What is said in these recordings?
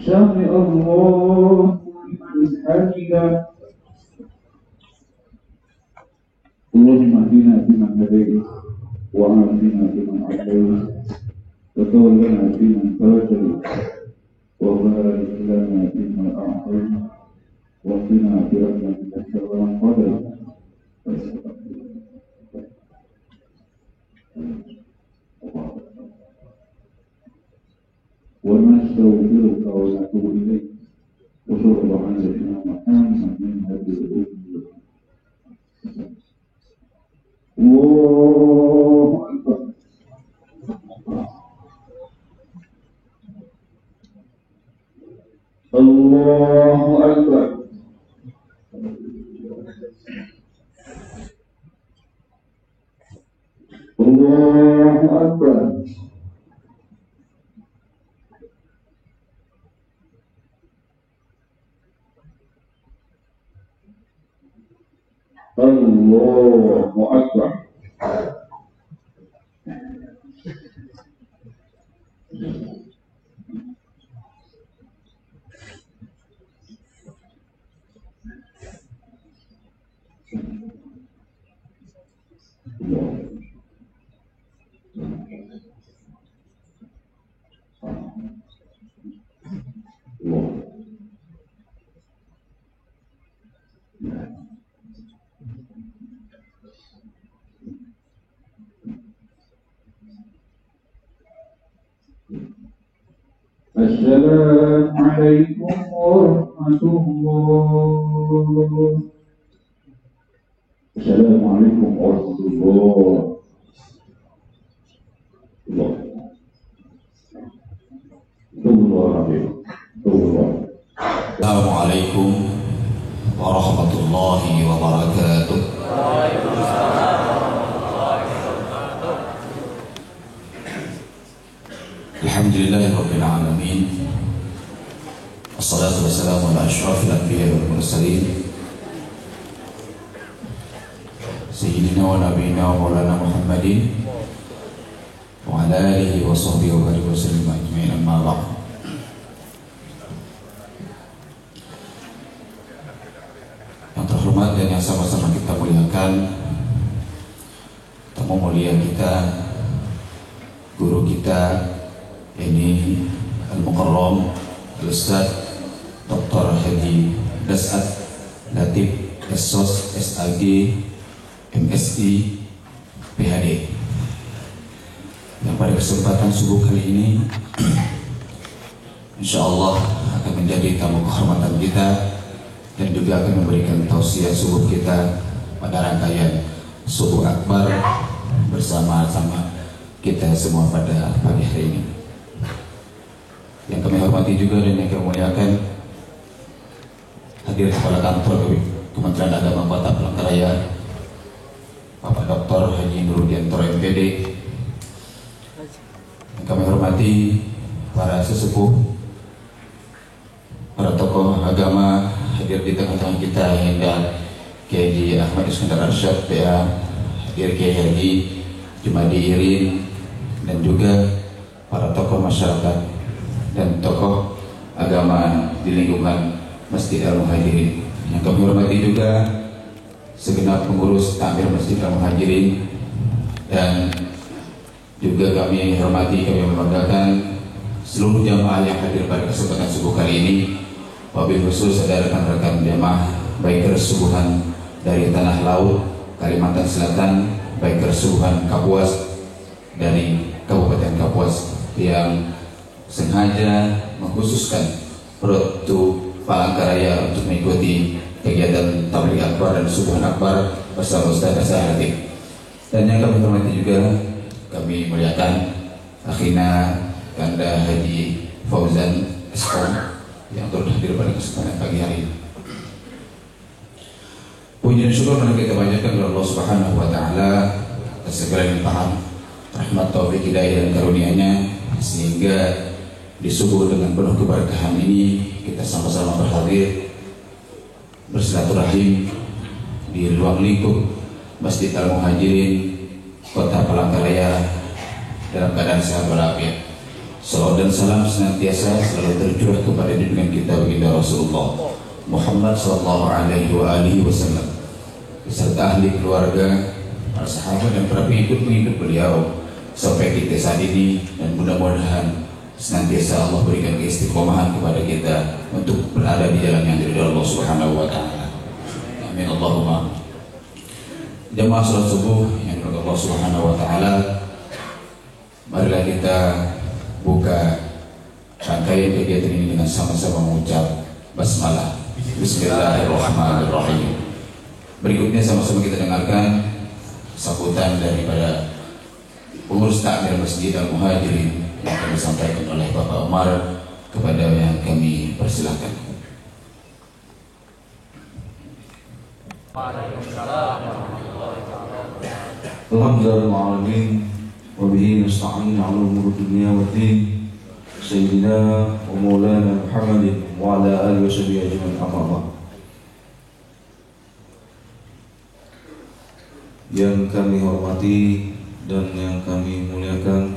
سمع الله لمن حمده اللهم اهدنا فيمن هديت وعافنا فيمن عافيت وتولنا فيمن توليت وبارك لنا فيما اعطيت وقنا برحمتك شر ما قضيت ونستغفرك ونتوب اليك وصلى الله على سيدنا محمد من هذه الامه الله اكبر الله اكبر الله اكبر الله أكبر السلام عليكم ورحمة الله. السلام عليكم ورحمة الله. السلام عليكم ورحمة الله وبركاته. Alhamdulillahirabbil alamin. Wassalatu wassalamu ala asyrafil anbiya'i wal mursalin. Sayyidina wa nabiyina wa maulana Muhammadin wa ala alihi wa sahbihi wa barik wa sallim ajma'in, amma ba'd. Yang terhormat dan yang sama-sama kita muliakan, tamu mulia kita, guru kita ini Al-Mukarram Al-Ustaz Dr. Haji Das'ad Latif SOS SAG MSI PhD, yang pada kesempatan subuh kali ini insyaallah akan menjadi tamu kehormatan kita dan juga akan memberikan tausiah subuh kita pada rangkaian subuh akbar bersama-sama kita semua pada pagi hari ini. Yang kami hormati juga dan yang kami muliakan, hadir kepala kantor Kementerian Agama Kota Palangkaraya Bapak Dr. Haji Nurudiantoro MPD. Yang kami hormati para sesepuh, para tokoh agama hadir di tengah-tengah kita, Hendar Kiai Haji Ahmad Iskandar Arsyad PA, hadir Kiai Haji Jumadi Irin, dan juga para tokoh masyarakat dan tokoh agama di lingkungan Masjid Al-Muhajirin. Yang kami hormati juga segenap pengurus takmir Masjid Al-Muhajirin, dan juga kami hormati, kami membanggakan seluruh jamaah yang hadir pada kesempatan subuh kali ini. Wabil khusus ada rekan-rekan jamaah baik kesubuhan dari Tanah Laut, Kalimantan Selatan, baik kesubuhan Kapuas dari Kabupaten Kapuas yang sengaja mengkhususkan Road to Palangkaraya untuk mengikuti kegiatan tabligh akbar dan subuhan akbar bersama Ustaz Hasan Latif. Dan yang kami hormati juga, kami muliakan akhina Kanda Haji Fauzan Eskom yang turut hadir pada kesempatan pagi hari ini. Puji dan syukur mana kita panjatkan kepada Allah Subhanahu wa taala atas segala limpahan rahmat, taufik, hidayah dan karunia-Nya, sehingga di subuh dengan penuh keberkahan ini kita sama-sama berhadir bersilaturahim di ruang lingkup Masjid Al-Muhajirin Kota Palangkaraya dalam keadaan sehat walafiat. Salawat dan salam senantiasa selalu tercurah kepada junjungan kita baginda Rasulullah Muhammad sallallahu alaihi wasallam beserta ahli keluarga, para sahabat dan para pengikut beliau sampai kita saat ini, dan mudah-mudahan senantiasa Allah berikan keistiqomahan kepada kita untuk berada di jalan yang diridhoi Allah Subhanahu wa taala. Amin Allahumma. Jamaah salat subuh yang diridhoi Allah Subhanahu wa taala, marilah kita buka rangkaian kegiatan ini dengan sama-sama mengucap basmalah. Bismillahirrahmanirrahim. Berikutnya sama-sama kita dengarkan sambutan daripada pengurus takmir Masjid Al-Muhajirin yang akan disampaikan oleh Bapak Umar, kepada yang kami persilahkan. Alhamdulillahirrahmanirrahim. Wabihi nasta'in ala umur dunia wa din. Sayyidina wa maulana Muhammadin wa ala alihi wa sahbihi ajma'in, amma ba'd. Yang kami hormati dan yang kami muliakan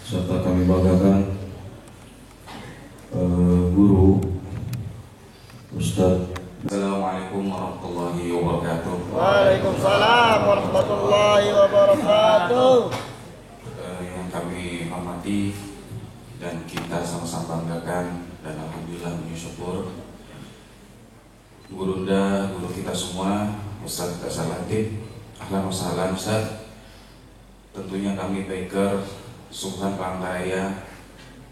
serta kami banggakan, guru Ustaz. Assalamualaikum warahmatullahi wabarakatuh. Waalaikumsalam warahmatullahi wabarakatuh. Yang kami hormati dan kita sama-sama banggakan dan alhamdulillah bersyukur, gurunda, guru kita semua, Ustaz Hasan Latif. Ahlan wa sahlan Ustaz. Tentunya kami Baker Subhan Palangkaraya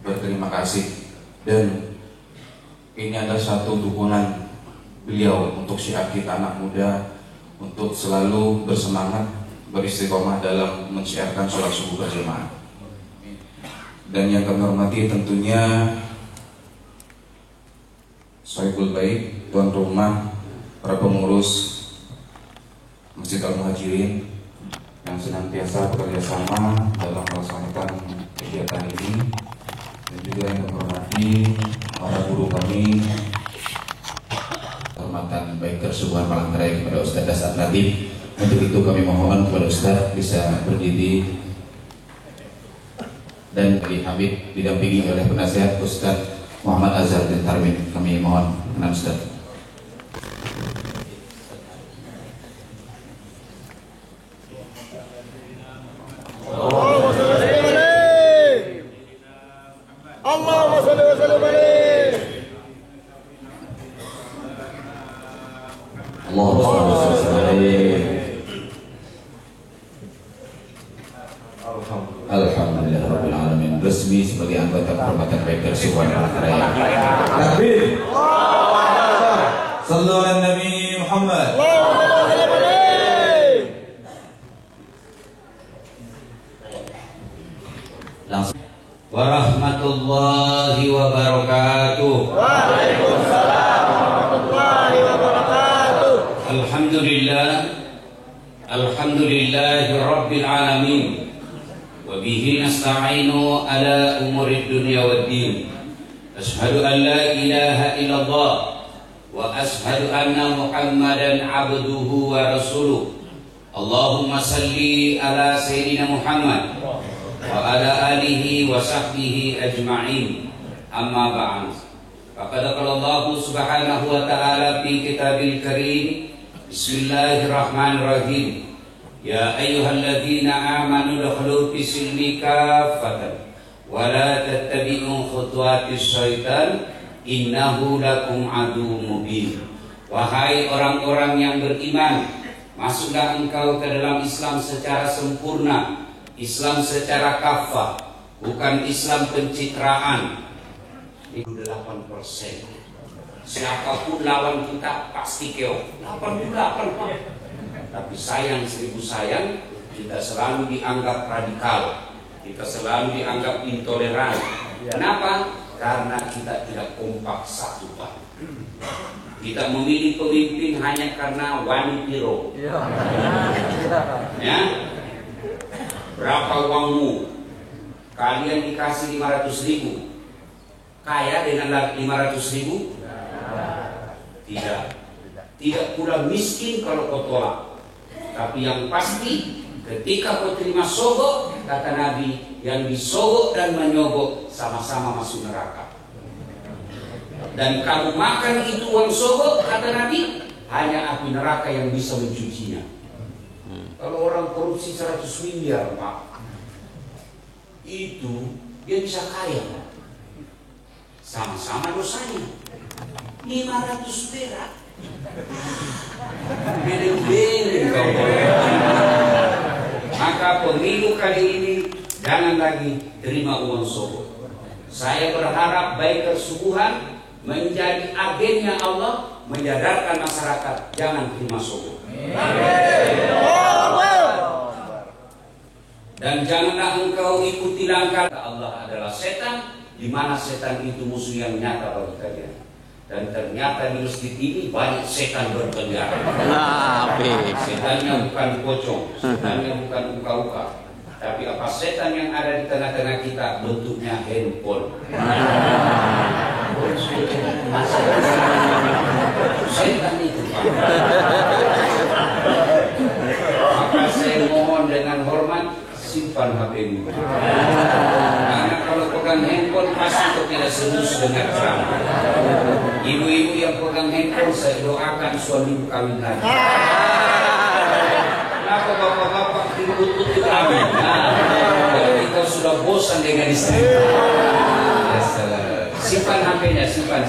berterima kasih, dan ini adalah satu dukungan beliau untuk syiar kita anak muda untuk selalu bersemangat, beristiqomah dalam mensyiarkan sholat subuh berjamaah. Dan yang kami hormati tentunya Sohibul Baik, tuan rumah, para pengurus Masjid Al-Muhajirin yang senantiasa bekerja sama dalam melaksanakan kegiatan ini, dan juga yang kami hormati para guru kami, hormatan Baker Subuhan Palangkaraya kepada Ustaz Hasan Latif. Untuk itu kami mohon kepada Ustaz bisa berdiri dan Kiai Habib didampingi oleh penasihat Ustaz Muhammad Azhar bin Tarmin. Kami mohon menam Ustaz. Allahumma shalli wa sallim alaih. Allahumma shalli. Alhamdulillah rabbil alamin. Resmi sebagai anggota kehormatan Baker Subuhan Palangkaraya. Takbir. Sallu ala Nabi Muhammad. Langsung. Warahmatullahi wabarakatuh. Waalaikumsalam warahmatullahi wabarakatuh. Alhamdulillahi rabbil alamin. Wabihi nasta'inu ala umuri dunya waddin. Ashhadu an la ilaha illallah wa ashhadu anna Muhammadan abduhu wa rasuluh. Allahumma salli ala Sayyidina Muhammad wa ala alihi wa sahbihi ajma'in. Amma ba'd. Faqad qala Allah subhanahu wa ta'ala fi kitabil karim. Bismillahirrahmanirrahim. Ya ayyuhalladzina amanu dukhulu fis silmi kaffatan wa la tattabi'u khutuwatis syaitan innahu lakum aduwwun mubin. Wahai orang-orang yang beriman, masuklah engkau ke dalam Islam secara sempurna, Islam secara kafah, bukan Islam pencitraan. 8%. Siapapun lawan kita pasti keok. 88 Pak. Tapi sayang 1000 sayang, kita selalu dianggap radikal, kita selalu dianggap intoleran. Kenapa? Karena kita tidak kompak satu Pak. Kita memilih pemimpin hanya karena wani piro. Ya. Berapa uangmu? Kalian dikasih 500.000. Kaya dengan 500.000? Tidak. Tidak pula miskin kalau kau tolak. Tapi yang pasti ketika kau terima sogok, kata Nabi, yang disogok dan menyogok sama-sama masuk neraka. Dan kamu makan itu uang sogok, kata Nabi, hanya api neraka yang bisa mencucinya. Kalau orang korupsi 100 miliar Pak, itu dia bisa kaya Pak. Sama-sama dosanya 500 perak. Beleng-beleng kau. Maka pemilu kali ini jangan lagi terima uang sogok. Saya berharap Biker Subuhan menjadi agennya Allah, menyadarkan masyarakat jangan terima sogok. Dan janganlah engkau ikuti langkah Allah adalah setan, di mana setan itu musuh yang nyata bagi kalian. Dan ternyata di masjid ini banyak setan berkeliaran. Setannya bukan pocong, setannya bukan uka-uka, tapi apa setan yang ada di tengah-tengah kita bentuknya handphone. Setan itu Pak. Maka saya mohon dengan hormat, simpan HP-mu. Karena kalau pegang handphone pasti kau tidak serius dengar ceramah. Ibu-ibu yang pegang handphone saya doakan suami kawin lagi. Kenapa bapak-bapak ribut-ribut kami? Kalau kita sudah bosan dengan istri. Simpan HP-nya, simpan.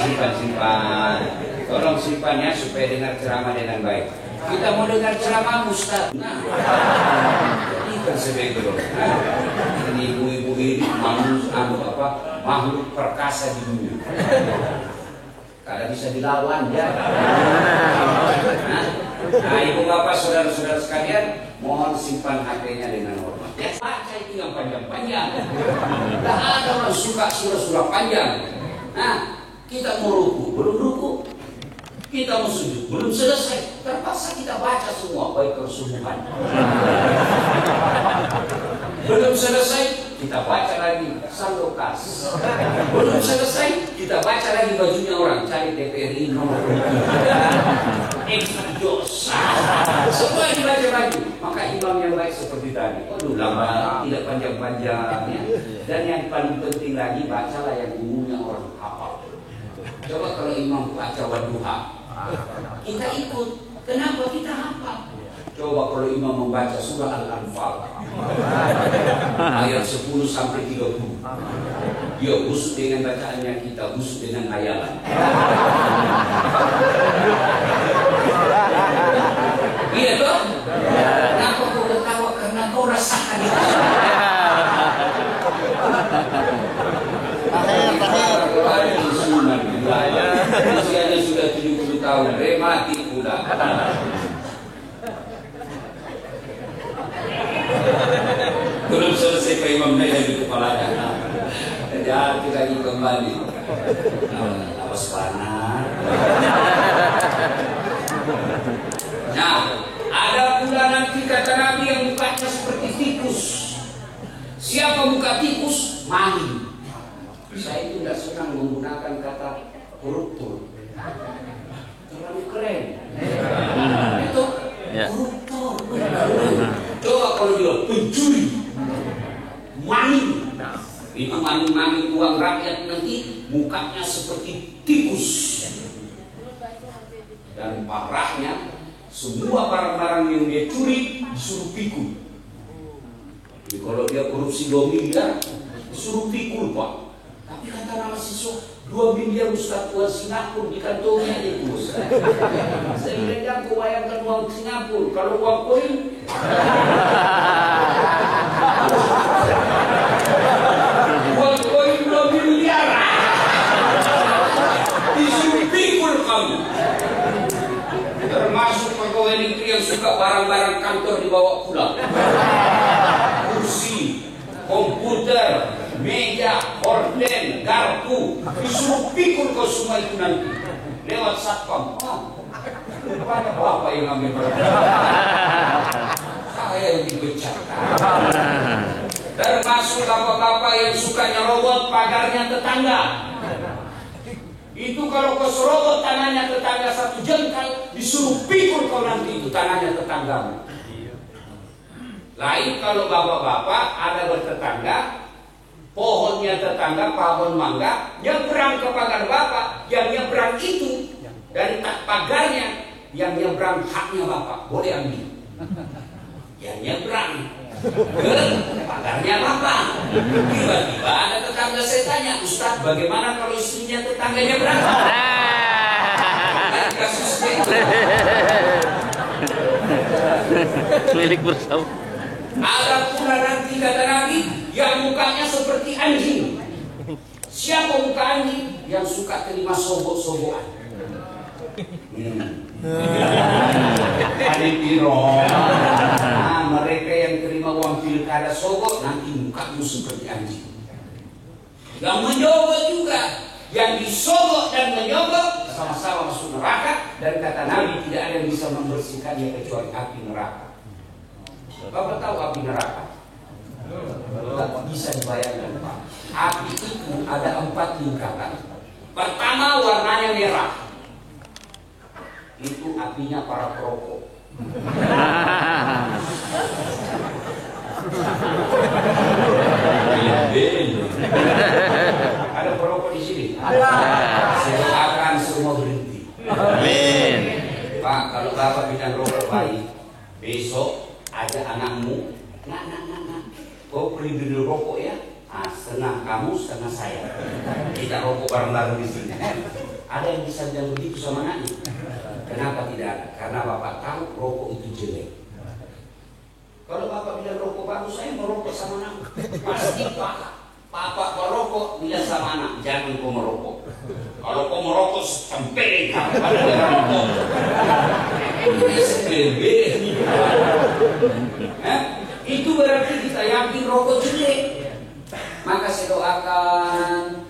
Tolong simpannya supaya dengar ceramah dengan baik. Kita mau dengar ceramah Ustaz. Kan sebegro. Ini ibu-ibu ini makhluk perkasa di dunia. Kada bisa dilawan ya. Nah, ibu bapak saudara-saudara sekalian, mohon simpan HP-nya dengan hormat. Ya, baca itu yang panjang-panjang. Tidak ada orang suka surah-surah panjang. Nah, kita mau ruku, belum ruku. Kita mau sujud, belum selesai. Terpaksa kita baca semua, baik kesubuhan. Belum selesai, kita baca lagi sandokas. Belum selesai, kita baca lagi bajunya orang. Cari TPRI nomor 3. Eksos. Semua dibaca lagi. Maka imam yang baik seperti tadi. Waduh, lama, tidak panjang-panjang. Ya. Dan yang paling penting lagi, bacalah yang umumnya orang hafal. Coba kalau imam baca Wadduha, kita ikut. Kenapa kita hafal? Coba kalau imam membaca surah Al-Anfal ayat 10 sampai 30, dia husuk dengan bacaannya, kita husuk dengan hayalan. Iya toh? Kenapa kau ketawa? Karena kau rasakan itu. Usianya sudah 70 tahun, remati pula. Belum selesai Pak Imam Naik di kepalanya. Jadi lagi kembali. Awas panas. Nah, ada pula nanti kata Nabi yang mukanya seperti tikus. Siapa muka tikus? Maling. Saya itu tidak senang menggunakan kata koruptor. Terlalu keren. Itu koruptor. Coba kalau dia pencuri, maling, itu maling uang rakyat, nanti mukanya seperti tikus. Dan parahnya, semua barang-barang yang dia curi disuruh pikul. Jadi kalau dia korupsi 2 miliar, disuruh pikul Pak. Tapi kata nama siswa, 2 miliar Ustaz uang Singapura di kantongnya itu Ustaz. Saya bilang kau bayangkan uang Singapura, kalau uang koin. Uang koin 2 miliar. Disuruh pikul pegawai negeri yang suka barang-barang kantor dibawa pulang. Kursi, komputer, meja, horden, garpu, disuruh pikul kau semua itu nanti lewat satpam. Kepada bapak yang ambil barang, saya yang dipecat. Termasuk bapak-bapak yang suka nyerobot pagarnya tetangga. Itu kalau kau serobot tanahnya tetangga 1 jengkal, disuruh pikul kau nanti itu tanahnya tetanggamu. Lain kalau bapak-bapak ada bertetangga, pohonnya tetangga, pohon mangga, nyebrang ke pagar bapak, yang nyebrang itu dari pagarnya, yang nyebrang haknya bapak, boleh ambil. Yang nyebrang ke pagarnya bapak. Tiba-tiba ada tetangga, saya tanya, Ustaz, bagaimana kalau istrinya tetangga nyebrang? Kasusnya itu. Milik bersama. Ada pula nanti kata Nabi yang mukanya seperti anjing. Siapa muka anjing? Yang suka terima sogok-sogokan. Ada piro. Nah, mereka yang terima uang pilkada sogok nanti mukanya seperti anjing. Yang menyogok juga, yang disogok dan menyogok sama-sama masuk neraka, dan kata Nabi tidak ada yang bisa membersihkannya kecuali api neraka. Bapak tahu api neraka? Tak bisa dibayangkan, Pak. Api itu ada 4 tingkatan. Pertama warnanya merah. Itu apinya para perokok. Ada perokok di sini? Ada. Silakan semua berhenti. Amin. Pak, kalau bapak bilang rokok baik, besok ada anakmu, nak, kau beli rokok ya? Setengah kamu, setengah saya. Kita rokok bareng-bareng di sini. Ada yang bisa bilang begitu sama anaknya? Kenapa tidak ada? Karena bapak tahu rokok itu jelek. Kalau bapak bilang rokok bagus, saya mau rokok sama anak. Pasti bapak merokok bilang sama anak, jangan kau merokok. Kalau kau merokok sampai kamu pada rokok. Itu berarti kita yakin rokok jelek. Maka saya doakan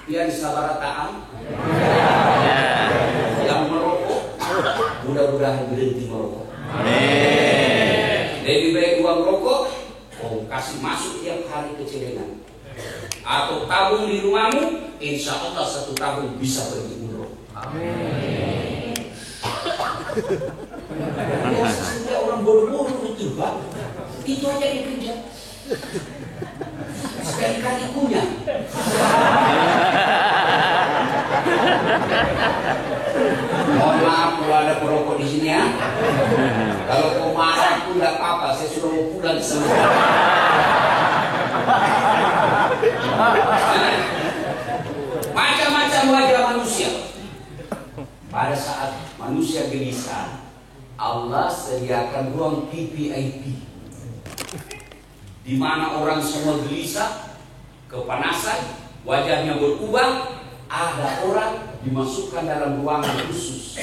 yang sabar taat yang merokok mudah-mudahan berhenti merokok. Amin. Lebih baik uang rokok kasih masuk tiap hari ke celengan, atau tabung di rumahmu, insya Allah 1 tahun bisa pergi umroh. Amin. Biasanya orang buru-buru itu, Pak, itu aja dikerja. Sekali-kali kunyah. Mohon maaf kalau ada perokok di sini ya. Kalau kau marah pun tidak apa-apa, saya sudah mau pulang semua. Macam-macam wajah manusia. Pada saat manusia gelisah, Allah sediakan ruang VIP. Di mana orang semua gelisah, kepanasan, wajahnya berubah, ada orang dimasukkan dalam ruangan khusus.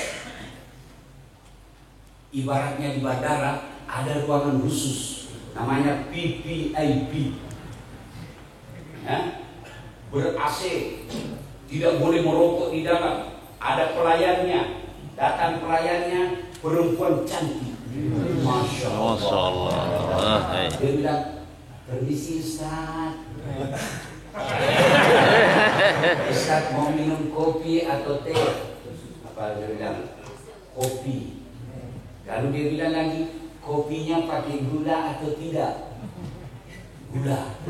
Ibaratnya di bandara ada ruangan khusus, namanya VVIP. Ya? Ber-AC, tidak boleh merokok di dalam. Ada pelayannya, datang pelayannya perempuan cantik. Masya Allah. Dia bilang, permisi Ustaz. Ustaz mau minum kopi atau teh? Apa dia bilang? Kopi. Lalu dia bilang lagi, kopinya pakai gula atau tidak? Gula.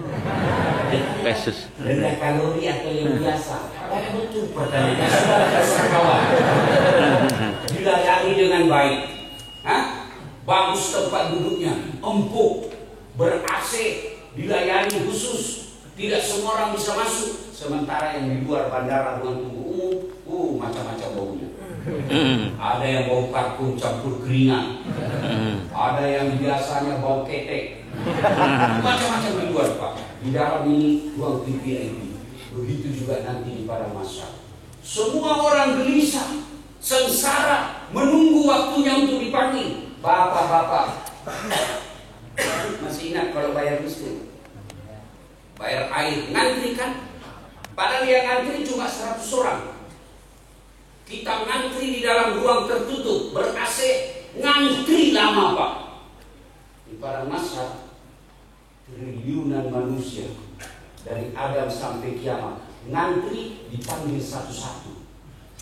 Rendah kalori atau yang biasa? Betul pertanyaan kawan. Dilayani dengan baik. Bagus tempat duduknya, empuk, ber-AC, dilayani khusus. Tidak semua orang bisa masuk. Sementara yang di luar bandara dengan tunggu umum, macam-macam baunya. Ada yang bau parfum campur keringat, ada yang biasanya bau ketek, macam-macam di luar, Pak. Di dalam ini ruang VIP. Begitu juga nanti di padang mahsyar. Semua orang gelisah, sengsara, menunggu waktunya untuk dipanggil. Bapak-bapak masih ingat kalau bayar listrik, bayar air, ngantri kan? Padahal yang ngantri cuma 100 orang. Kita ngantri di dalam ruang tertutup, ber-AC, ngantri lama Pak. Di padang mahsyar, triliunan manusia dari Adam sampai kiamat ngantri dipanggil satu-satu.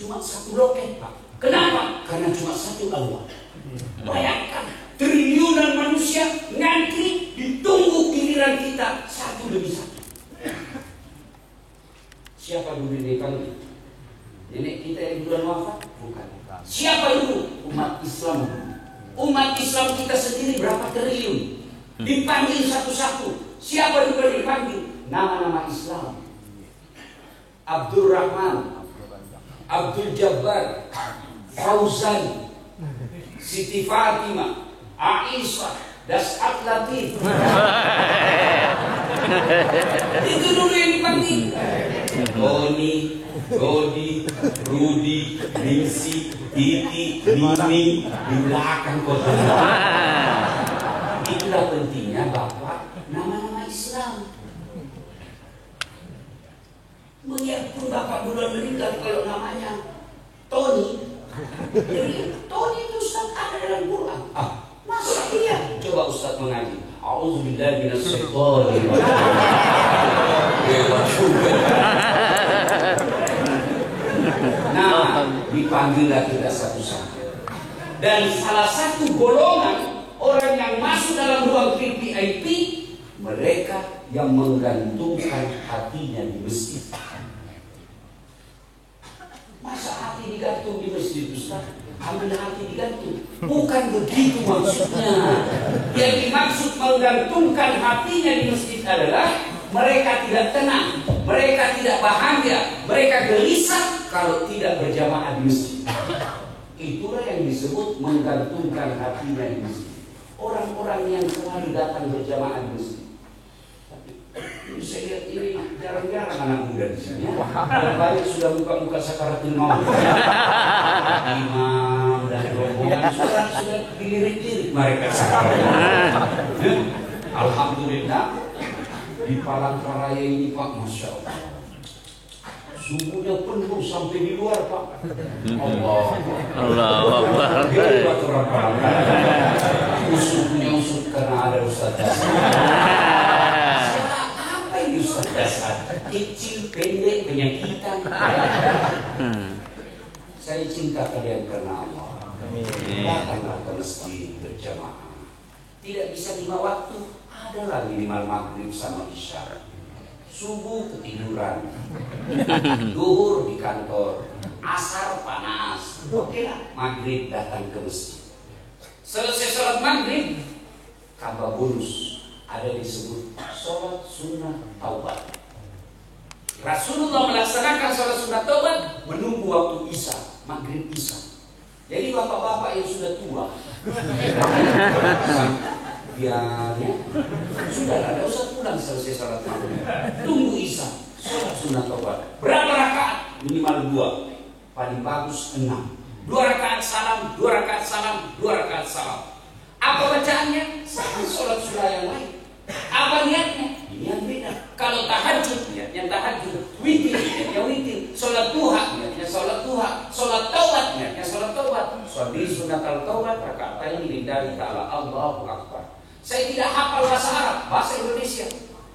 Cuma satu loket Pak. Kenapa? Karena cuma satu Allah. Bayangkan, triliunan manusia ngantri ditunggu giliran kita satu demi satu. Siapa dulu yang dipanggil? Nenek kita yang duluan wafat? Bukan. Siapa dulu? Umat Islam. Umat Islam kita sendiri berapa triliun? Dipanggil satu-satu. Siapa dulu yang dipanggil? Nama-nama Islam. Abdul Rahman, Abdul Jabbar, Fauzan, Siti Fatimah, Aisyah, Das'at Latif. Itu dulu yang dipanggil. Tony, Rodi, Rudi, Ningsi, Titi, Mimi, di belakang kota. Itulah pentingnya Bapak nama-nama Islam. Mengapa Bapak duluan meninggal kalau namanya Tony? Tony itu Ustaz ada dalam Quran. Masa iya? Coba Ustaz mengaji. A'udzubillahi minasyaitonir rajim. Nah, dipanggillah kita satu-satu. Dan salah satu golongan orang yang masuk dalam ruang VIP, mereka yang menggantungkan hatinya di masjid. Masa hati digantung di masjid Ustaz? Ambil hati digantung. Bukan begitu maksudnya. Yang dimaksud menggantungkan hatinya di masjid adalah mereka tidak tenang, mereka tidak bahagia, mereka gelisah kalau tidak berjamaah di masjid. Itulah yang disebut menggantungkan hatinya di masjid. Orang-orang yang selalu datang berjamaah di masjid. Tapi saya lihat ini jarang-jarang anak muda di sini. Yang banyak sudah muka-muka sakaratul maut. Imam dan rombongan sudah dilirik-lirik mereka sekarang. Alhamdulillah di Palangkaraya ini Pak, Masya Allah, subuhnya penuh sampai di luar Pak. Allah Akbar. Hebat orang Palangkaraya. Usutnya usut karena ada Ustaz Dasar. Apa ini Ustaz Dasar? Kecil, pendek, penyakitan. Saya cinta kalian karena Allah. Datanglah ke masjid berjamaah. Tidak bisa 5 waktu, adalah minimal maghrib sama isya. Subuh ketiduran, duhur di kantor, asar panas. Oke lah, maghrib datang ke masjid. Selesai sholat maghrib, tambah bonus, ada disebut sholat sunnah taubat. Rasulullah melaksanakan sholat sunnah taubat menunggu waktu isya, maghrib isya. Jadi bapak-bapak yang sudah tua, biarnya sudah ada usah pulang selesai sholat maghrib, tunggu isya, sholat sunnah taubat. Berapa rakaat? Minimal 2, paling bagus 6. 2 rakaat salam, 2 rakaat salam, 2 rakaat salam. Apa bacaannya? Sama sholat sunnah yang lain. Apa niatnya? Ini yang beda. Kalau tahajud, niatnya tahajud. Witir, niatnya witir. Sholat duha, niatnya sholat duha. Sholat taubat, niatnya sholat taubat. Sholli sunnatal taubat raka'atain lillahi ta'ala. Allahu Akbar. Saya tidak hafal bahasa Arab, bahasa Indonesia.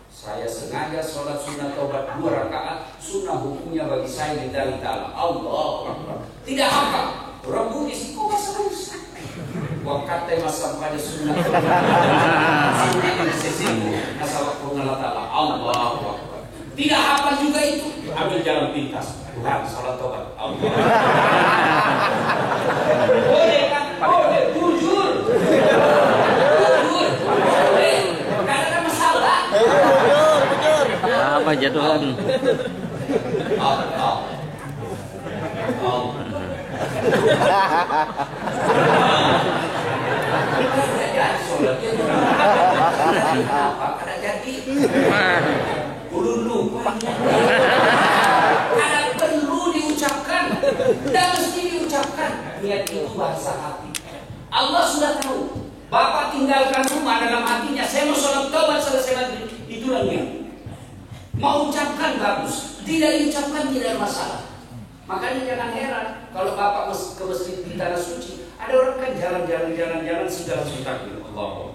Saya sengaja sholat sunnah taubat 2 rakaat. Sunnah hukumnya bagi saya lillahi ta'ala. Allahu Akbar. Tidak hafal. Orang Buddhis, kok bahasa Indonesia? Waktu masa pada sunnah sunnah yang sesimu masalah pengalat Allah Akbar. Tidak hafal juga itu, ambil jalan pintas. Tuhan salat tobat Allah. Boleh kan? Boleh, jujur. Jujur. Boleh. Karena ada masalah. Apa jadwal? Ada jadi lupa ada perlu diucapkan dan mesti diucapkan. Niat itu bahasa hati. Allah sudah tahu. Bapak tinggalkan rumah dalam hatinya, saya mau sholat taubat selesai maghrib. Itulah niat. Mau ucapkan bagus, tidak diucapkan tidak ada masalah. Makanya jangan heran kalau Bapak ke masjid di tanah suci, ada orang kan jalan segala takbir. Allah.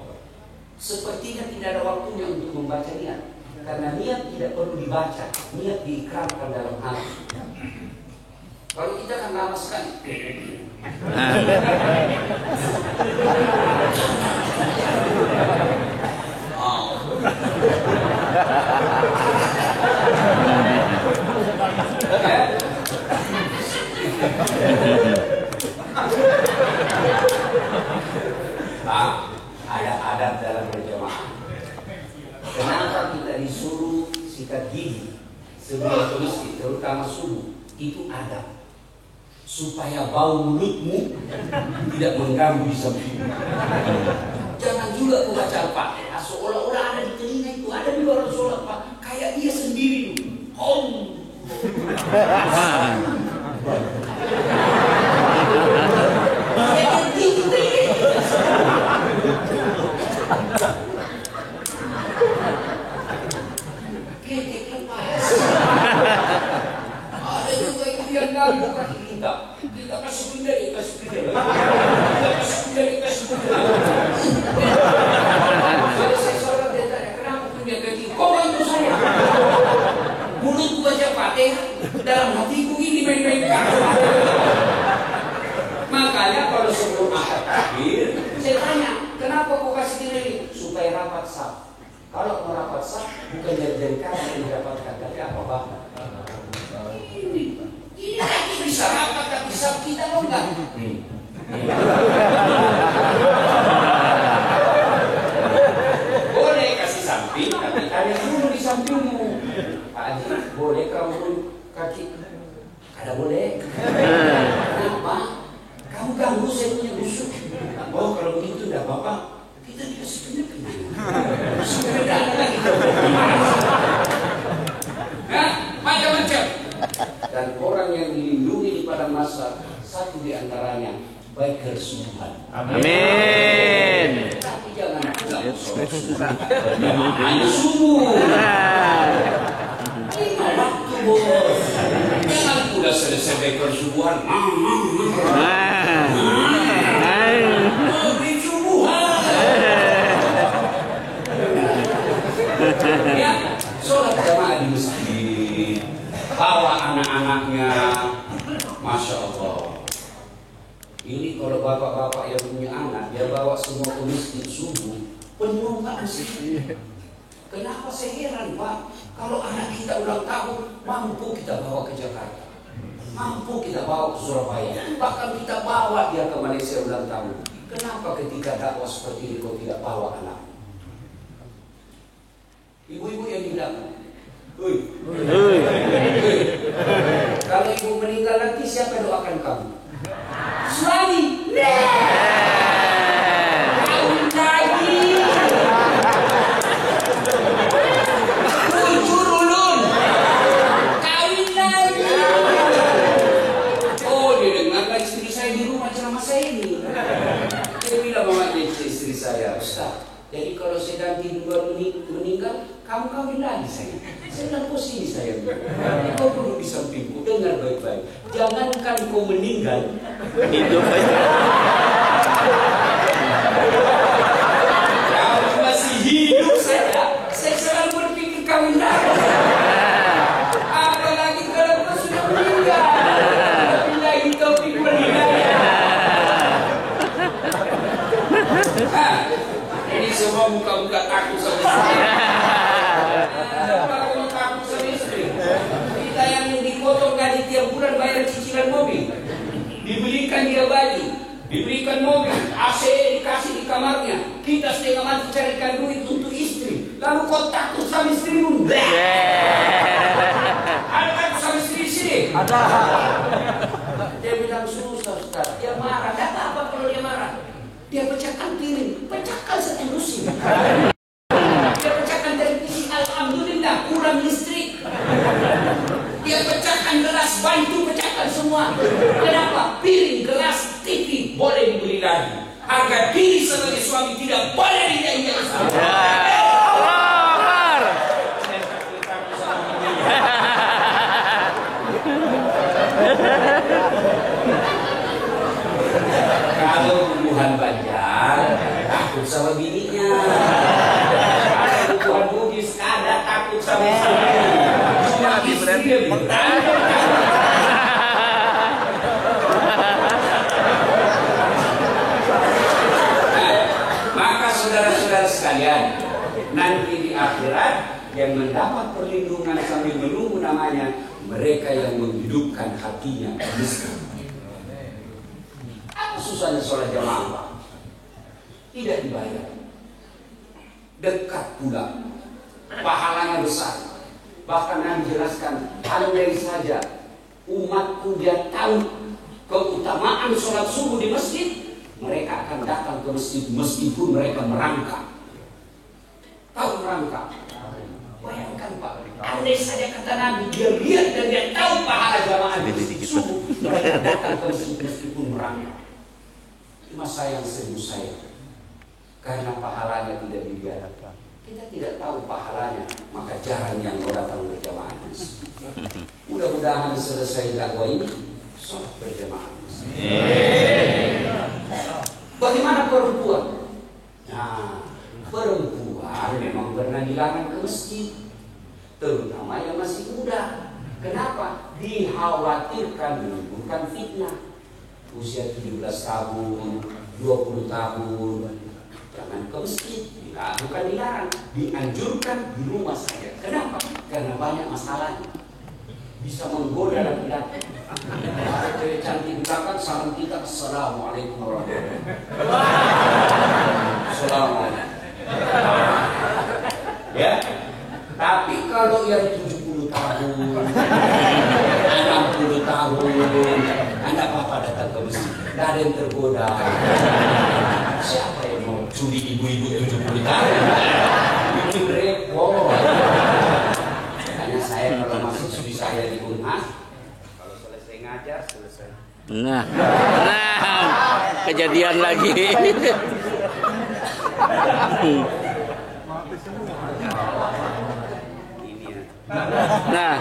Sepertinya tidak ada waktunya untuk membaca niat. Karena niat tidak perlu dibaca, niat diikrarkan dalam hati. Kalau kita kan lama sekali. Ada adab dalam berjamaah. Kenapa kita disuruh sikat gigi sebelum ke masjid, terutama subuh? Itu adab. Supaya bau mulutmu tidak mengganggu di samping. Jangan juga kau baca Al-Fatihah seolah-olah ada di telinga itu. Ada juga orang sholat Pak, kayak dia sendiri. Ada juga yang ganggu kaki kita. Kita kasih pindah. Jadi saya sholat dia tanya, kenapa punya kaki? Kau bantu saya. Mulutku baca Fatihah, dalam hatiku ini main-main kaki. Makanya kalau sebelum akad takbir, saya tanya, kenapa kau kasih diri? Supaya rapat saf. Kalau mau rapat saf, bukan dari kanan yang didapatkan, tapi apa Pak? Ini lagi bisa rapat, tapi saf kita mau enggak? Boleh kasih samping, tapi ada dulu di sampingmu. Pak Haji, boleh kamu kaki? Ada boleh. Kenapa? Kamu ganggu saya punya busuk. Oh kalau begitu tidak apa-apa. Kita dikasih penyakit. Nah, macam-macam. Dan orang yang dilindungi di padang mahsyar, satu di antaranya baik kesubuhan. Amin. Tapi jangan hanya subuh. Lima waktu bos. Jangan udah selesai baik kesubuhan. Ya, sholat jamaah di masjid, bawa anak-anaknya, masya Allah. Ini kalau bapak-bapak yang punya anak, dia bawa semua ke masjid subuh, penuh nggak masjid. Kenapa saya heran Pak? Kalau anak kita ulang tahun, mampu kita bawa ke Jakarta, mampu kita bawa ke Surabaya, bahkan kita bawa dia ke Malaysia ulang tahun. Kenapa ketika dakwah seperti ini kau tidak bawa anak? Ibu-ibu yang di belakang, kalau ibu meninggal nanti siapa yang doakan kamu? Suami. Kawin lagi. Jujur ulun. Kawin lagi. Oh, dia dengarkan istri saya di rumah ceramah saya ini. Dia bilang sama istri saya, Ustaz, jadi kalau saya nanti duluan meninggal, kamu kawin lagi saya. Saya bilang kau sini saya. Kau duduk di sampingku, dengar baik-baik. Jangankan kau meninggal, Hidup aja. kalau masih hidup saya selalu berpikir kawin lagi. Apalagi kalau kau sudah meninggal. Billahi taufiq wal hidayah. Ini semua muka-muka takut sama istri. Muka-muka takut sama istri. Kita yang dipotong gaji tiap bulan bayar cicilan mobil, dibelikan dia baju, diberikan mobil, AC dikasih di kamarnya. Kita setengah mati carikan duit untuk istri. Lalu kau takut sama istrimu? Ada takut sama istri di sini? Ada. Dia bilang susah Ustaz. Dia marah. Tidak apa-apa kalau dia marah. Dia pecahkan piring, pecahkan seterusnya. Dia pecahkan televisi, alhamdulillah kurang listrik. Dia pecahkan gelas, bantu pecahkan semua. Kenapa? Piring, gelas, Harga diri sebagai suami tidak boleh diinjak-injak istri. Kalau tumbuhan banjar takut sama bininya. Kalau tumbuhan bugis kada takut sama istrinya. Cuma istri dia bertanya. Maka saudara-saudara sekalian, nanti di akhirat yang mendapat perlindungan sambil menunggu namanya mereka yang menghidupkan hatinya miskin. Apa susahnya sholat jamaah, Pak? Tidak dibayar. Dekat pula, pahalanya besar. Bahkan Nabi jelaskan, andai saja umatku dia tahu keutamaan sholat subuh di masjid, mereka akan datang ke masjid meskipun mereka merangkak. Tahu merangkak? Bayangkan Pak, andai saja kata Nabi dia lihat dan dia tahu pahala jamaah di subuh, mereka datang ke masjid meskipun merangkak. Cuma sayang seribu sayang, karena pahalanya tidak dilihat. Kita tidak tahu pahalanya, maka jarang yang datang berjamaah. Mudah-mudahan selesai dakwah ini, sholat berjamaah. Bagaimana perempuan? Nah, perempuan memang pernah dilarang ke masjid, terutama yang masih muda. Kenapa? Dikhawatirkan menimbulkan fitnah. Usia 17 tahun, 20 tahun, jangan ke masjid. Bukan dilarang, dianjurkan di rumah saja. Kenapa? Karena banyak masalahnya. Bisa menggoda laki-laki. Ada cewek cantik di belakang, salam kita, assalamualaikum warahmatullahi wabarakatuh. Assalamualaikum. Ya, tapi kalau yang 70 tahun, 60 tahun, anda apa-apa datang ke masjid, tidak ada yang tergoda. Siapa yang mau curi ibu-ibu 70 tahun? Itu repot. Makanya saya kalau masuk studi saya di Unhas, kalau selesai ngajar, selesai. Nah, kejadian lagi. Nah,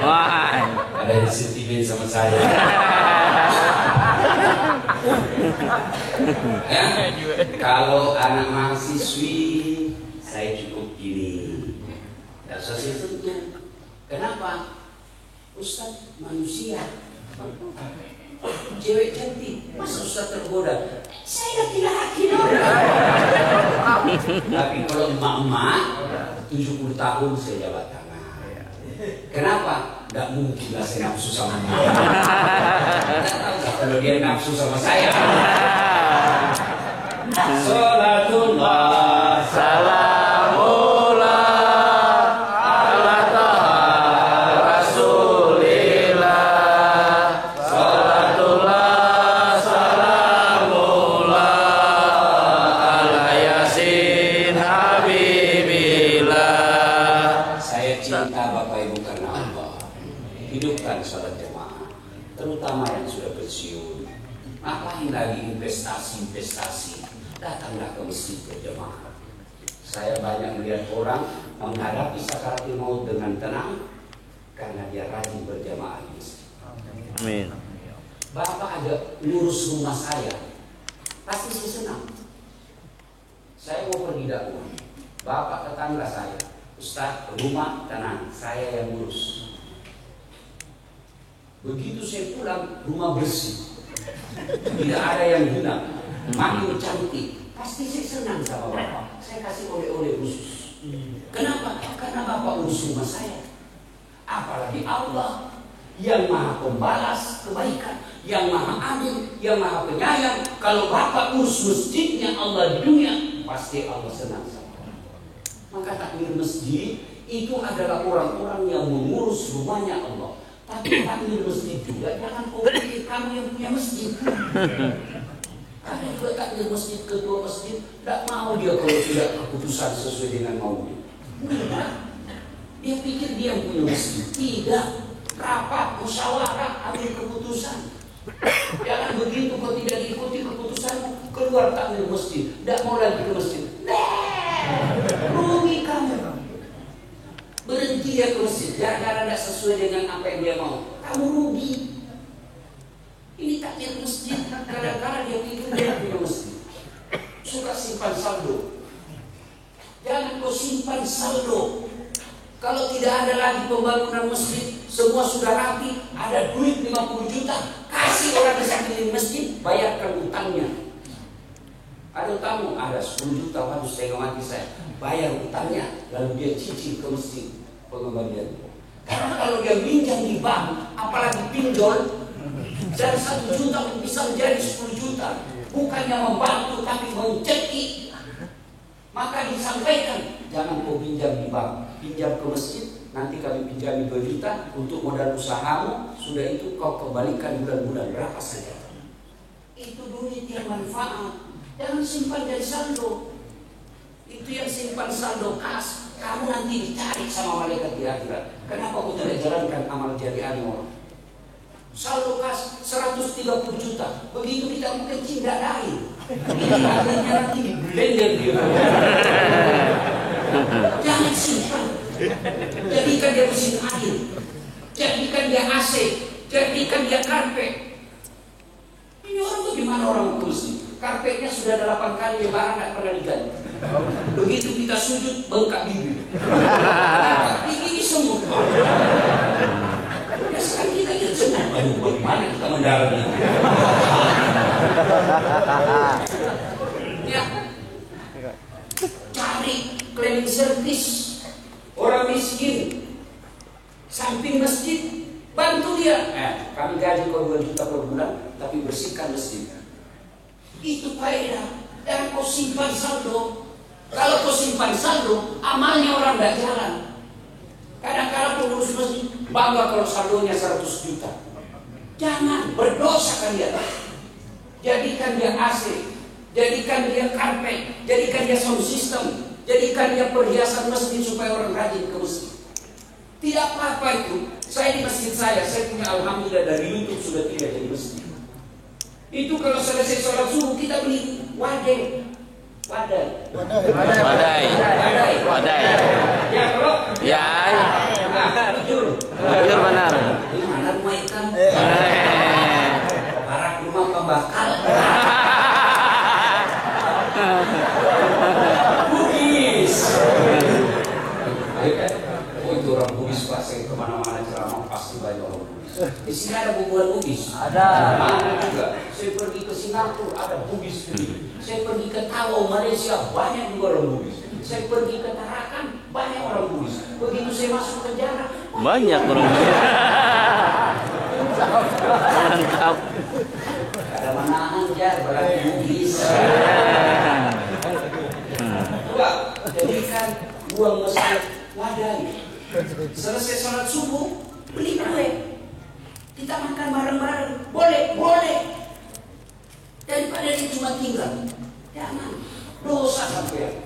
wah, ada yang sentimen sama saya. Ya, kalau anak mahasiswi saya cukup gini. Dan sesungguhnya, kenapa? Ustaz manusia, cewek cantik, masa Ustaz tergoda? Saya laki-laki dong. Tapi kalau emak-emak 70 tahun saya jabat tangan. Kenapa? Gak mungkin lah saya nafsu sama dia. Kalau dia nafsu sama saya. Salatullah salamullah ala taha rasulillah. Salatullah salamullah ala yasin habibillah. Saya cinta Bapak Ibu karena Allah. Hidupkan salat jamaah, terutama yang sudah pensiun. Ngapain lagi investasi? Datanglah ke masjid berjamaah. Saya banyak melihat orang menghadapi sakaratul maut dengan tenang karena dia rajin berjamaah di masjid. amin. Bapak ada ngurus rumah saya, pasti saya senang. Saya mau pergi dakwah, bapak tetangga saya, Ustaz, rumah tenang, saya yang ngurus. Begitu saya pulang, rumah bersih, tidak ada yang hilang, makin cantik. Pasti saya senang sama bapak. Saya kasih oleh-oleh khusus. Kenapa? Karena bapak urus rumah saya. Apalagi Allah yang maha pembalas kebaikan, yang maha adil, yang maha penyayang. Kalau bapak urus masjidnya Allah di dunia, pasti Allah senang sama bapak. Maka takmir masjid itu adalah orang-orang yang mengurus rumahnya Allah. Tapi takmir masjid juga jangan kau pikir kamu yang punya masjid. Ada juga takmir masjid, ketua masjid tidak mau dia kalau tidak keputusan sesuai dengan maunya. Dia pikir dia yang punya masjid. Tidak. Rapat, musyawarah, ambil keputusan. Jangan begitu kau tidak diikuti keputusanmu, keluar tak dari masjid, tidak mau lagi ke masjid. Rugi kamu. Berhenti dia ke masjid, gara-gara tidak sesuai dengan apa yang dia mau. Kamu rugi. Ini takdir masjid, kadang-kadang dia pikir dia punya masjid. Suka simpan saldo. Jangan kau simpan saldo. Kalau tidak ada lagi pembangunan masjid, semua sudah rapi, ada duit 50 juta, kasih orang di samping masjid, bayarkan utangnya. Ada tamu, ada 10 juta, waduh setengah mati saya, bayar utangnya, lalu dia cicil ke masjid pengembalian. Karena kalau dia minjam di bank, apalagi pinjol, dari 1 juta bisa menjadi 10 juta, bukannya membantu tapi mencekik. Maka disampaikan, jangan kau pinjam di bank, pinjam ke masjid, nanti kami pinjami 2 juta untuk modal usahamu, sudah itu kau kembalikan bulan-bulan berapa saja. Itu duit yang manfaat, jangan simpan dari saldo. Itu yang simpan saldo kas, kamu nanti dicari sama malaikat di akhirat. Kenapa kau tidak jalankan amal jariah orang? Saldo kas 130 juta, begitu kita mungkin tidak lain. Ini akhirnya nanti di blender dia. Jangan simpan. Jadikan dia mesin air, jadikan dia AC, jadikan dia karpet. Ini orang bagaimana orang kursi? Karpetnya sudah 8 kali lebaran tidak pernah diganti. Begitu kita sujud bengkak bibir. Ini semua. Ya sekarang kita senang. Bagaimana kita mendarat ini? Ya, cari cleaning service orang miskin samping masjid, bantu dia. Kami gaji kau 2 juta per bulan, tapi bersihkan masjid. Itu faedah. Dan kau simpan saldo. Kalau kau simpan saldo, amalnya orang tidak jalan. Kadang-kadang pengurus masjid bangga kalau saldonya 100 juta. Jangan, berdosa kalian. Jadikan dia AC, jadikan dia karpet, jadikan dia sound system, jadikan dia perhiasan masjid supaya orang rajin ke masjid. Tidak apa-apa itu. Saya di masjid saya punya alhamdulillah dari YouTube sudah tidak jadi masjid. Itu kalau selesai sholat subuh kita beli wadai. Ya kalau Ya, jujur benar. di mana rumah ikan? Barak rumah pembakar. Bugis. Oh itu orang Bugis Pak, saya kemana-mana ceramah pasti banyak orang Bugis. Di sini ada bubuan Bugis. Ada. Mana juga. Saya pergi ke Singapura ada Bugis. Saya pergi ke Tawau Malaysia banyak juga orang Bugis. Saya pergi ke Tarakan banyak orang Bugis. Begitu saya masuk penjara Banyak orang. Lengkap. ada manahan jar berarti Bugis. Coba jadikan uang masjid wadai. Selesai sholat subuh beli kue, kita makan bareng-bareng, boleh. Daripada dia cuma tinggal, jangan dosa sampai.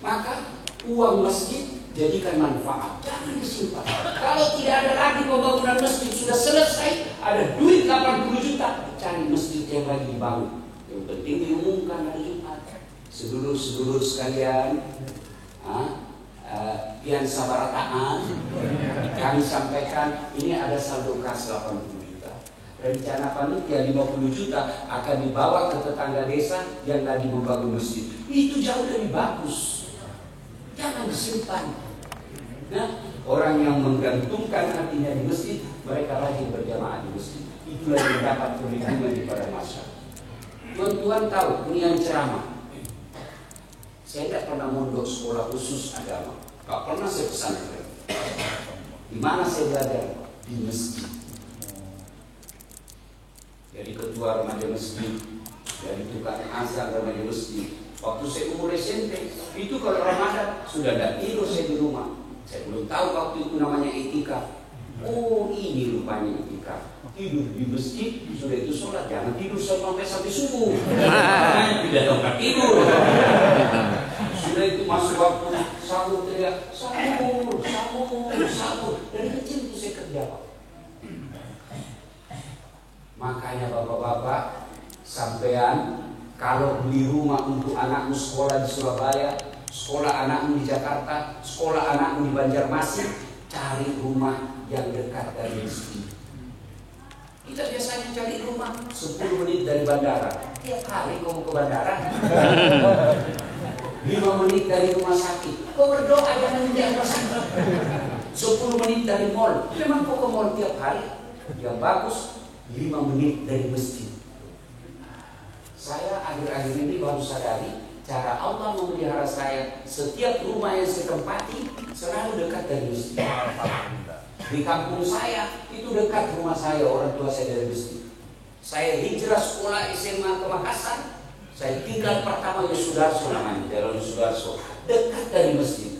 Maka uang masjid jadikan manfaat, jangan disimpan. Kalau tidak ada lagi pembangunan masjid sudah selesai, ada duit 80 juta, cari masjid yang lagi dibangun. Yang penting diumumkan hari Jumat. Sedulur-sedulur sekalian, pian sabarataan, kami sampaikan ini ada saldo kas 80 juta. Rencana panitia 50 juta akan dibawa ke tetangga desa yang lagi membangun masjid. Itu jauh lebih bagus. Jangan disimpan. Nah, orang yang menggantungkan hatinya di masjid, mereka rajin berjamaah di masjid. Itulah yang dapat perlindungan kepada masyarakat. Tuan-tuan tahu, ini yang ceramah. Saya tidak pernah mondok sekolah khusus agama. Tak pernah saya pesantren. Di mana saya belajar? Di masjid. Jadi ketua remaja masjid, dari tukang azan remaja masjid. Waktu saya umur SMP, itu kalau Ramadan sudah tidak tidur saya di rumah. Saya belum tahu waktu itu namanya etika. Oh ini rupanya etika. Tidur di masjid, sudah itu sholat. Jangan tidur sampai subuh. Tidak dapat tidur. Sudah itu masuk waktu sahur teriak sahur. Dari kecil itu saya kerja Pak. Makanya bapak-bapak, sampean kalau beli rumah untuk anakmu sekolah di Surabaya, sekolah anakmu di Jakarta, sekolah anakmu di Banjarmasin, cari rumah yang dekat dari masjid. Kita biasanya cari rumah 10 menit dari bandara. Tiap hari kau ke bandara 5 menit dari rumah sakit. Kau berdoa jangan di rumah sakit. 10 menit dari mall. Memang kau ke mall tiap hari. Yang bagus 5 menit dari masjid. Saya akhir-akhir ini baru sadari cara Allah memelihara saya. Setiap rumah yang saya tempati selalu dekat dari masjid. Di kampung saya itu dekat rumah saya, orang tua saya dari masjid. Saya hijrah sekolah SMA ke Makassar. Saya tinggal pertama Yosudarso namanya, Jalan Yosudarso, dekat dari masjid.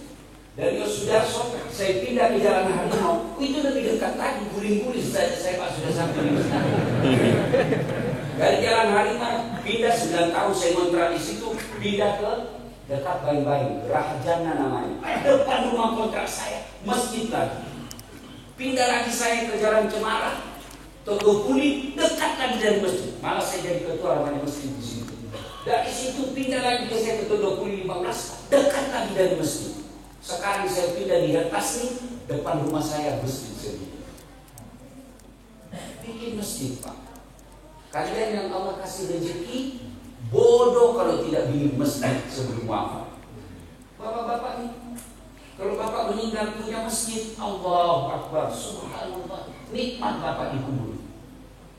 Dari Yosudarso saya pindah ke Jalan Harimau, itu lebih dekat lagi, guling-guling saya Pak sudah sampai di masjid. Dari Jalan Harimau pindah 9 tahun saya ngontrak di situ, pindah ke dekat Bayi-Bayi, Rahajana namanya. Depan rumah kontrak saya, masjid lagi. Pindah lagi saya ke Jalan Cemara, Toko Puli, dekat lagi dari masjid. Malah saya jadi ketua ramai masjid di situ. Dari situ pindah lagi ke saya ke Toko Puli 15, dekat lagi dari masjid. Sekarang saya pindah di Hertasni, depan rumah saya masjid sendiri. Bikin masjid Pak. Kalian yang Allah kasih rezeki, bodoh kalau tidak bikin masjid sebelum wafat. Bapak-bapak nih, kalau bapak meninggal punya masjid, Allahu Akbar, subhanallah, nikmat bapak dikubur.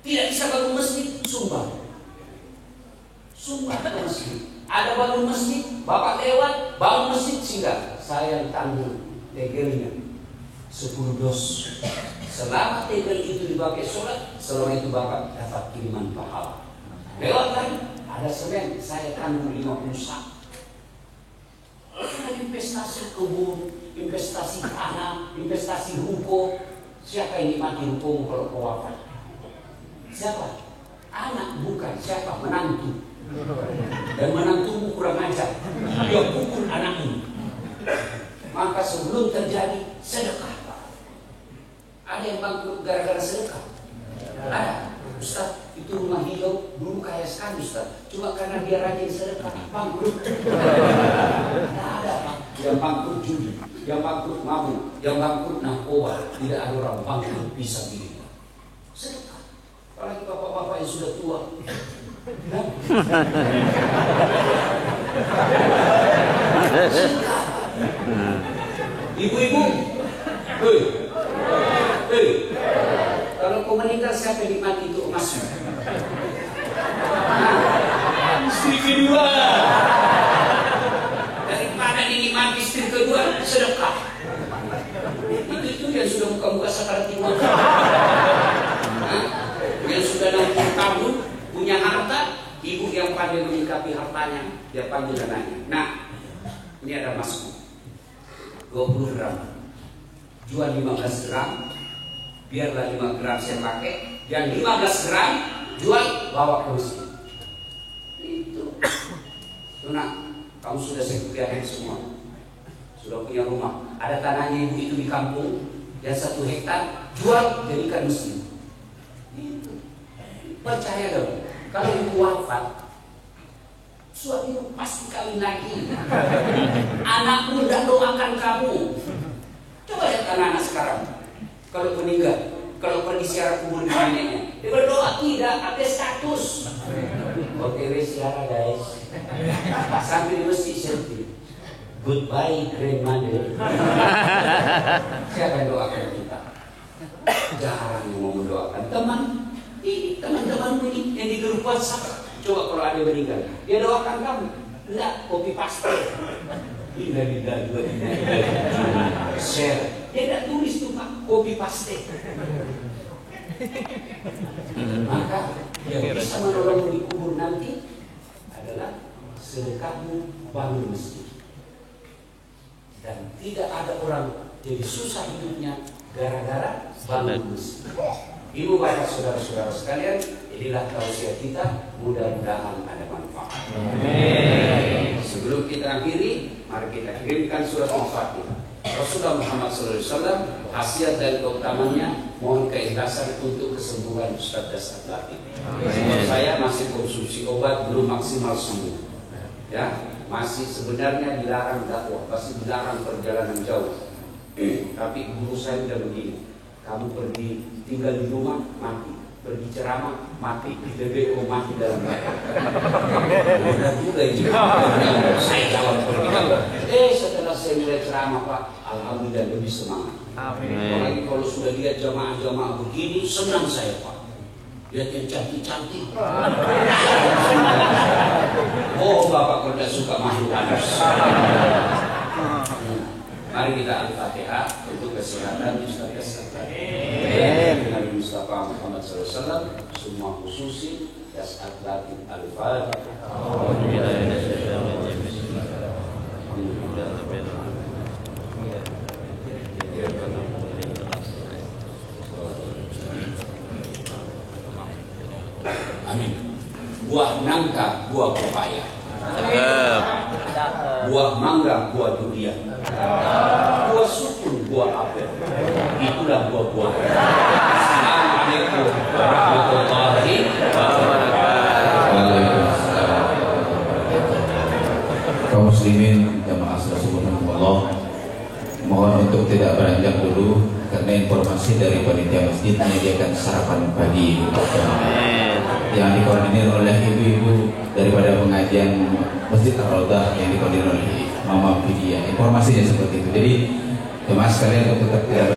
Tidak bisa bangun masjid, sumbang. Sumbang ke masjid. Ada bangun masjid, bapak lewat, bangun masjid singgah. Saya yang tanggung tegelnya 10 dos. Selama tegel itu dipakai sholat, selama itu bapak dapat kiriman pahala. Lewat lagi, ada semen, saya tanggung 50 sak. Investasi kebun, investasi tanah, investasi ruko. Siapa yang nikmati rukomu kalau kau wafat? Siapa? Anak bukan, siapa? Menantu. Dan menantumu kurang ajar, dia pukul anakmu. Maka sebelum terjadi sedekah. Ada yang bangkrut gara-gara sedekah? Ada. Ustaz, itu rumah hijau dulu kaya sekali Ustaz, cuma karena dia rajin sedekah bangkrut. Ada yang bangkrut judi, yang bangkrut mabuk, yang bangkrut narkoba. Tidak ada orang bangkrut bisa begini. Sedekah. Apalagi bapak-bapak yang sudah tua. Ibu-ibu, kalau kau meninggal siapa yang nikmati itu emasmu? Istri kedua. Daripada dinikmati istri kedua, sedekah. Itu yang sudah muka-muka sakaratul maut. Yang sudah 60 tahun punya harta, ibu yang pandai menyikapi hartanya, dia panggil anaknya. Nah, ini ada emasku 20 gram, jual 15 gram. Biarlah 5 gram saya pakai, yang 15 gram jual bawa ke masjid. Itu. Nah, kamu sudah saya kuliahin semua, sudah punya rumah, ada tanahnya ibu itu di kampung, yang 1 hektar jual jadikan masjid. Itu. Percaya dong, kalau ibu wafat, suamimu pasti kawin lagi. Anakmu tidak doakan kamu. Coba lihat anak-anak sekarang. Kalau meninggal, kalau pergi siaran kubur di neneknya, dia berdoa tidak, update status. OTW siaran guys, sambil di masjid selfie. Goodbye grandmother. Siapa yang doakan kita? Jarang yang mau mendoakan teman. Ini teman-teman ini yang di grup WhatsApp. Coba kalau ada yang meninggal, dia doakan kamu. Enggak, copy paste. Tidak, share. Dia tidak tulis tuh Pak, copy paste. Maka yang bisa menolongmu di kubur nanti adalah sedekahmu bangun masjid. Dan tidak ada orang jadi susah hidupnya gara-gara bangun masjid. Ibu bapak saudara-saudara sekalian, inilah tausiah kita, mudah-mudahan ada manfaat. Sebelum kita akhiri, Mari kita kirimkan surat Al-Fatihah. Rasulullah Muhammad SAW, khasiat dan keutamanya, mohon keikhlasan untuk kesembuhan Ustaz Dasar Latif. Menurut saya masih konsumsi obat belum maksimal sembuh. Ya, masih sebenarnya dilarang dakwah, masih dilarang perjalanan jauh. Tapi guru saya udah begini, kamu pergi tinggal di rumah mati, pergi ceramah mati, di DBO mati dalam benar juga ini. Saya jawab pergi. Setelah saya mulai ceramah Pak, alhamdulillah lebih semangat. Apalagi kalau sudah lihat jamaah-jamaah begini, senang saya Pak. Lihat yang cantik-cantik. Oh Bapak kalau tidak suka makhluk halus. Mari kita Al-Fatihah untuk kesehatan Ustaz Dasar. Nabi Mustafa Muhammad SAW, semua khususi Dasar Latif Al-Fatihah. Amin. Buah nangka, buah pepaya. Buah mangga, buah durian. Buah sukun, buah apel. Itulah buah-buah. Assalamualaikum warahmatullahi Waalaikumsalam. Kaum muslimin jamaah subhanallah, mohon untuk tidak beranjak dulu karena informasi dari panitia masjid menyediakan sarapan pagi yang dikoordinir oleh ibu-ibu daripada pengajian Masjid Ar-Raudhah yang dikoordinir oleh Mama Vidya. Informasinya seperti itu. Jadi jemaah sekalian untuk tetap